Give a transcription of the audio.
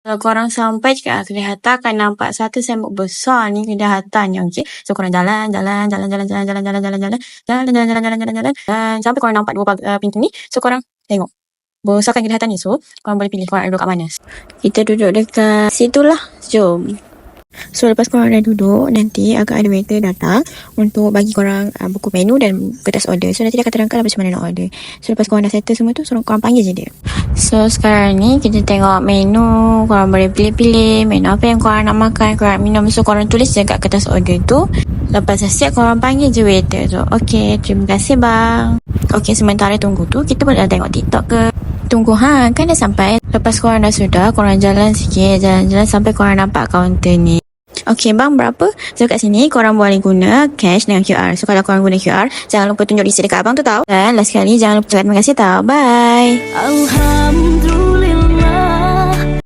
Kalau korang sampai dekat kelihatan akan nampak satu sembok besar ni kelihatannya, okey. So korang jalan sampai korang nampak dua pintu ni. So korang tengok. Besarkan kelihatan ni. So korang boleh pilih korang duduk kat mana. Kita duduk dekat situlah. Jom. So lepas korang dah duduk, nanti akan ada waiter datang untuk bagi korang buku menu dan kertas order. So nanti dia akan terangkan macam mana nak order. So lepas korang dah settle semua tu, so korang panggil je dia. So sekarang ni kita tengok menu. Korang boleh pilih-pilih menu apa yang korang nak makan, korang minum. So korang tulis je kat kertas order tu. Lepas dah siap, korang panggil je waiter tu. Okay, terima kasih bang. Okay, sementara tunggu tu kita boleh tengok TikTok ke. Tunggu kan dah sampai. Lepas korang dah sudah, korang jalan sikit, jalan-jalan sampai korang nampak kaunter ni. Okay bang, berapa? So kat sini korang boleh guna cash dengan QR. So kalau korang guna QR, jangan lupa tunjuk receipt dekat abang tu tau. Dan last sekali, jangan lupa cakap terima kasih tau. Bye. Alhamdulillah.